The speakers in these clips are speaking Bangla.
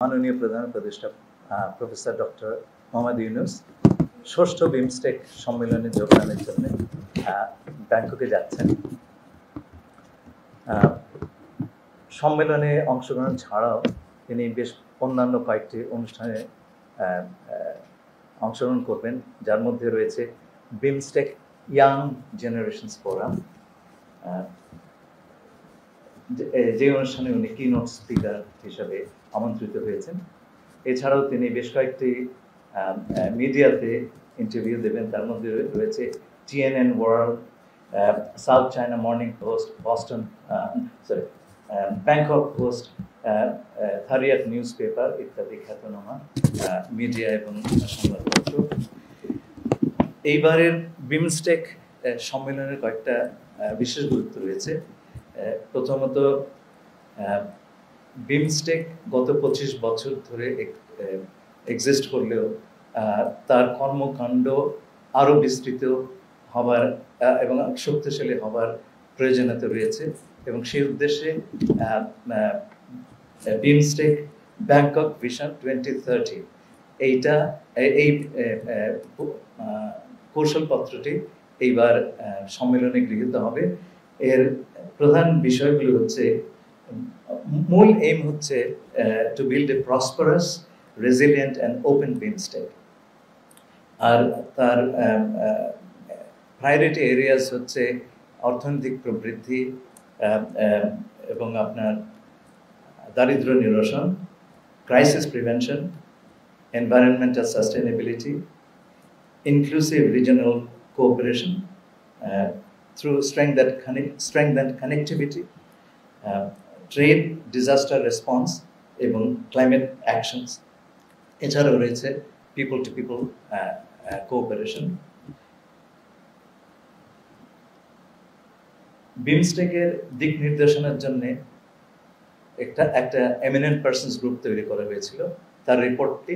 মাননীয় প্রধান উপদেষ্টা প্রফেসর ডক্টর মোহাম্মদ ইউনুস ষষ্ঠ বিমস্টেক সম্মেলনে যোগদানের জন্য ব্যাংককে যাচ্ছেন। সম্মেলনে অংশগ্রহণ ছাড়াও তিনি বেশ অন্যান্য কয়েকটি অনুষ্ঠানে অংশগ্রহণ করবেন, যার মধ্যে রয়েছে বিমস্টেক ইয়াং জেনারেশনস ফোরাম, যে অনুষ্ঠানে উনি কিনোট স্পিকার হিসাবে আমন্ত্রিত হয়েছেন। এছাড়াও তিনি বেশ কয়েকটি মিডিয়াতে ইন্টারভিউ দেবেন, তার মধ্যে রয়েছে TNN world, South China Morning Post, Bangkok Post, Thairath newspaper ইত্যাদি খ্যাতনামা মিডিয়া এবং সংবাদপত্র। এইবারের বিমস্টেক সম্মেলনের কয়েকটা বিশেষ গুরুত্ব রয়েছে। প্রথমত, বিমস্টেক গত 25 বছর ধরে এক্সিস্ট করলেও তার কর্মকাণ্ড আরও বিস্তৃত হবার এবং শক্তিশালী হবার প্রয়োজনীয়তা রয়েছে, এবং সেই উদ্দেশ্যে বিমস্টেক ব্যাংকক ভিশন 2030 এই কৌশলপত্রটি এইবার সম্মেলনে গৃহীত হবে। এর প্রধান বিষয়গুলো হচ্ছে, মূল এইম হচ্ছে to build a prosperous, resilient and open BIMSTEC. আর তার প্রায়োরিটি এরিয়াস হচ্ছে অর্থনৈতিক প্রবৃদ্ধি এবং আপনার দারিদ্র্য নিরসন, crisis prevention, environmental sustainability, inclusive regional cooperation through strengthened connectivity, trade, disaster response এবং climate actions। এছাড়াও রয়েছে people to people cooperation। বিমস্টেকের দিক নির্দেশনার জন্য একটা এমিনেন্ট পার্সনস গ্রুপ তৈরি করা হয়েছিল। তার রিপোর্টটি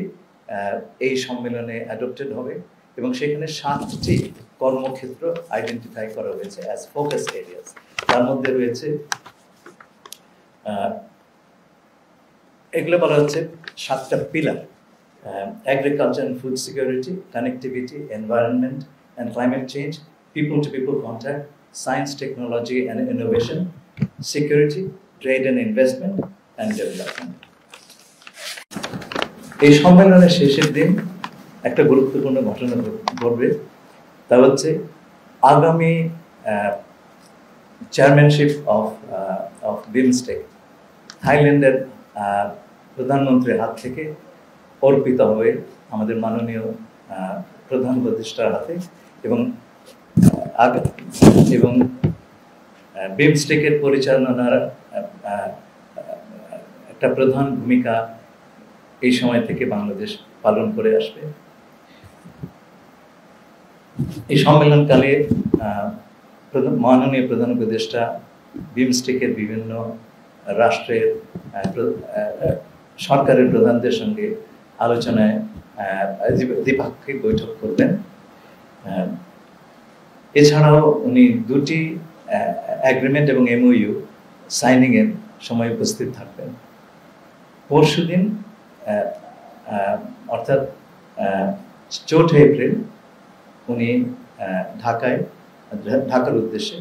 এই সম্মেলনে অ্যাডপ্টেড হবে এবং সেখানে 7টি কর্মক্ষেত্র আইডেন্টিফাই করা হয়েছে অ্যাজ ফোকাস এরিয়াস। তার মধ্যে রয়েছে, এগুলো বলা হচ্ছে 7টা pillar: agriculture and food security, connectivity, environment and climate change, people to people contact, science, technology and innovation, security, trade and investment and development. এই সম্মেলনের শেষের দিন একটা গুরুত্বপূর্ণ ঘটনা ঘটবে, তা হচ্ছে আগামী চেয়ারম্যানশিপ অফ বিমস্টেক থাইল্যান্ডের প্রধানমন্ত্রীর হাত থেকে অর্পিত হবে আমাদের মাননীয় প্রধান উপদেষ্টার হাতে, এবং বিমস্টেকের পরিচালনার একটা প্রধান ভূমিকা এই সময় থেকে বাংলাদেশ পালন করে আসবে। এই সম্মেলনকালে মাননীয় প্রধান উপদেষ্টা বিমস্টেকের বিভিন্ন রাষ্ট্রের সরকারের প্রধানদের সঙ্গে আলোচনায় দ্বিপাক্ষিক বৈঠক করবেন। এছাড়াও উনি 2টি এগ্রিমেন্ট এবং MOU সাইনিংয়ের সময় উপস্থিত থাকবেন। পরশুদিন অর্থাৎ 4 এপ্রিল উনি ঢাকার উদ্দেশ্যে